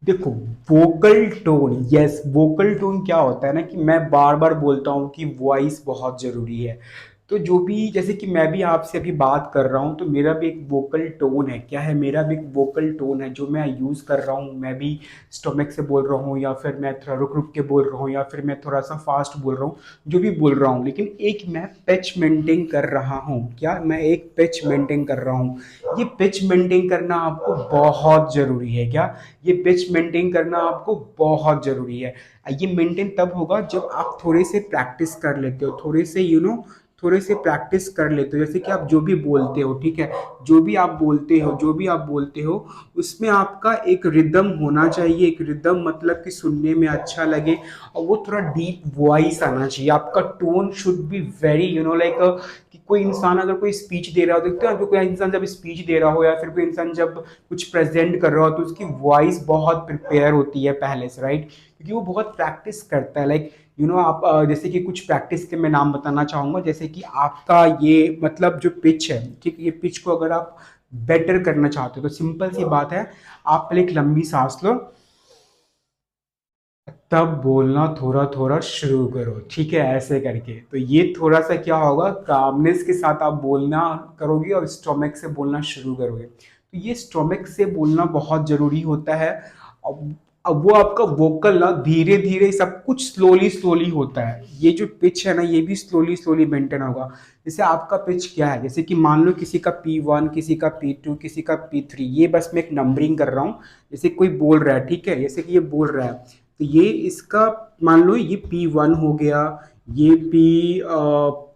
देखो, vocal tone, yes, vocal tone क्या होता है ना कि मैं बार बार बोलता हूँ कि वॉइस बहुत ज़रूरी है। तो जो भी, जैसे कि मैं भी आपसे अभी बात कर रहा हूँ तो मेरा भी एक वोकल टोन है, क्या है, मेरा भी एक वोकल टोन है जो मैं यूज़ कर रहा हूँ। मैं भी स्टोमक से बोल रहा हूँ, या फिर मैं थोड़ा रुक रुक के बोल रहा हूँ, या फिर मैं थोड़ा सा फास्ट बोल रहा हूँ, जो भी बोल रहा हूँ, लेकिन एक मैं पिच मेंटेन कर रहा हूँ। क्या मैं एक पिच मेंटेन कर रहा हूँ? ये पिच मेंटेन करना आपको बहुत ज़रूरी है। क्या ये पिच मेंटेन करना आपको बहुत ज़रूरी है? ये मेंटेन तब होगा जब आप थोड़े से प्रैक्टिस कर लेते हो, थोड़े से थोड़े से प्रैक्टिस कर लेते हो। जैसे कि आप जो भी बोलते हो, ठीक है, जो भी आप बोलते हो, उसमें आपका एक रिदम होना चाहिए। एक रिदम मतलब कि सुनने में अच्छा लगे, और वो थोड़ा डीप वॉइस आना चाहिए। आपका tone should be very like, कि कोई इंसान अगर कोई स्पीच दे रहा हो, देखते हो कोई इंसान जब स्पीच दे रहा हो, या फिर कोई इंसान जब कुछ प्रेजेंट कर रहा हो, तो उसकी वॉइस बहुत प्रिपेयर होती है पहले से, राइट? क्योंकि वो बहुत प्रैक्टिस करता है। लाइक आप जैसे कि कुछ प्रैक्टिस के मैं नाम बताना चाहूँगा। जैसे कि आपका ये मतलब जो पिच है, ठीक है, ये पिच को अगर आप बेटर करना चाहते हो तो सिंपल सी बात है, आप पहले एक लंबी सांस लो, तब बोलना थोड़ा थोड़ा शुरू करो, ठीक है, ऐसे करके। तो ये थोड़ा सा क्या होगा, कामनेस के साथ आप बोलना करोगे और स्टोमक से बोलना शुरू करोगे। तो ये स्टोमक से बोलना बहुत जरूरी होता है। अब वो आपका वोकल ना धीरे धीरे, सब कुछ स्लोली स्लोली होता है। ये जो पिच है ना, ये भी स्लोली स्लोली मेंटेन होगा। जैसे आपका पिच क्या है, जैसे कि मान लो किसी का P1, किसी का P2, किसी का P3, ये बस मैं एक नंबरिंग कर रहा हूँ। जैसे कोई बोल रहा है, ठीक है, जैसे कि ये बोल रहा है, तो ये इसका मान लो ये P1 हो गया, ये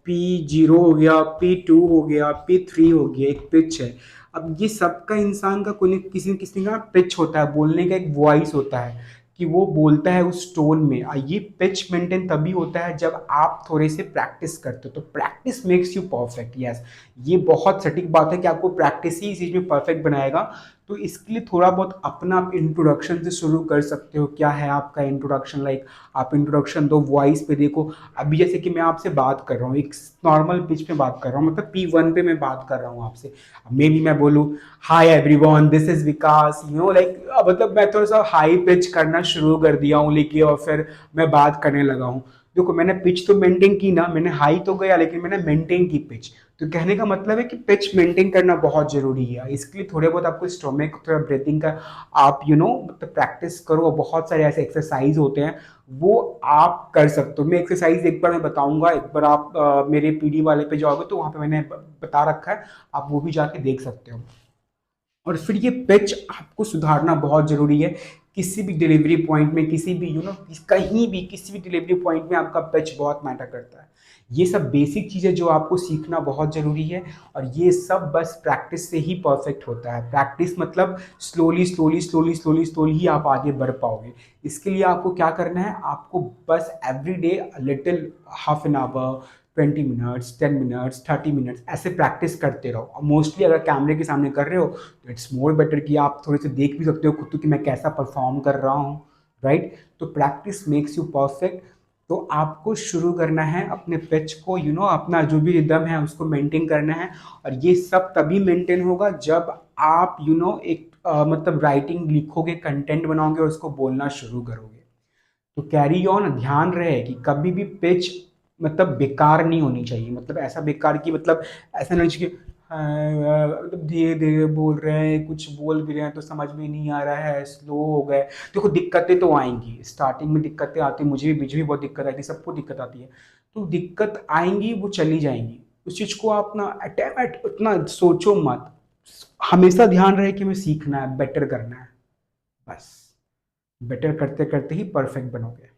P0 हो गया, P2 हो गया, P3 हो गया, एक पिच है। अब ये सबका इंसान का कोई किसी न किसी का पिच होता है, बोलने का एक वॉइस होता है कि वो बोलता है उस टोन में। ये पिच मेंटेन तभी होता है जब आप थोड़े से प्रैक्टिस करते हो। तो practice makes you perfect, yes. ये बहुत सटीक बात है कि आपको प्रैक्टिस ही इस चीज में परफेक्ट बनाएगा। तो इसके लिए थोड़ा बहुत अपना आप इंट्रोडक्शन से शुरू कर सकते हो। क्या है आपका इंट्रोडक्शन? लाइक आप इंट्रोडक्शन दो वॉइस पे, देखो अभी जैसे कि मैं आपसे बात कर रहा हूँ, एक नॉर्मल पिच पे बात कर रहा हूँ, मतलब P1 पे मैं बात कर रहा हूँ आपसे। मे बी मैं बोलूँ, hi everyone, this is Vikas, like मतलब मैं थोड़ा सा हाई पिच करना शुरू कर दिया हूँ, लेकिन और फिर मैं बात करने लगा हूँ। देखो, मैंने पिच तो मेंटेन की ना, मैंने हाई तो गया, लेकिन मैंने मेंटेन की पिच। तो कहने का मतलब है कि पिच मेंटेन करना बहुत जरूरी है। इसके लिए थोड़े बहुत आपको स्टोमक, थोड़ा ब्रीथिंग का आप मतलब प्रैक्टिस करो। बहुत सारे ऐसे एक्सरसाइज होते हैं, वो आप कर सकते हो। मैं एक्सरसाइज एक बार मैं बताऊंगा, एक बार आप मेरे पीडी वाले पे जाओगे तो वहां पे मैंने बता रखा है, आप वो भी जाके देख सकते हो। और फिर ये पिच आपको सुधारना बहुत जरूरी है। किसी भी डिलीवरी पॉइंट में, किसी भी कहीं भी किसी भी डिलीवरी पॉइंट में आपका पिच बहुत मैटर करता है। ये सब बेसिक चीज़ें जो आपको सीखना बहुत ज़रूरी है। और ये सब बस प्रैक्टिस से ही परफेक्ट होता है। प्रैक्टिस मतलब slowly slowly slowly slowly slowly ही आप आगे बढ़ पाओगे। इसके लिए आपको क्या करना है, आपको बस every day little, half an hour, 20 minutes, 10 minutes, 30 minutes ऐसे प्रैक्टिस करते रहो। मोस्टली अगर कैमरे के सामने कर रहे हो तो इट्स मोर बेटर कि आप थोड़े से देख भी सकते हो खुद को कि मैं कैसा परफॉर्म कर रहा हूँ, राइट? तो प्रैक्टिस मेक्स यू परफेक्ट। तो आपको शुरू करना है अपने पिच को, अपना जो भी रिदम है उसको मेंटेन करना है। और ये सब तभी मेंटेन होगा जब आप एक मतलब राइटिंग लिखोगे, कंटेंट बनाओगे और उसको बोलना शुरू करोगे। तो कैरी ऑन, ध्यान रहे कि कभी भी पिच मतलब बेकार नहीं होनी चाहिए। मतलब ऐसा बेकार कि मतलब ऐसा नहीं चाहिए कि मतलब धीरे धीरे बोल रहे हैं, कुछ बोल भी रहे हैं तो समझ में नहीं आ रहा है, स्लो हो गए। देखो, दिक्कतें तो आएंगी, स्टार्टिंग में दिक्कतें आती, मुझे भी बहुत दिक्कत आती है, सबको दिक्कत आती है। तो दिक्कत आएंगी, वो चली जाएंगी। उस चीज को आप ना अटेम्प्ट उतना सोचो मत। हमेशा ध्यान रहे कि हमें सीखना है, बेटर करना है, बस। बेटर करते करते ही परफेक्ट बनोगे।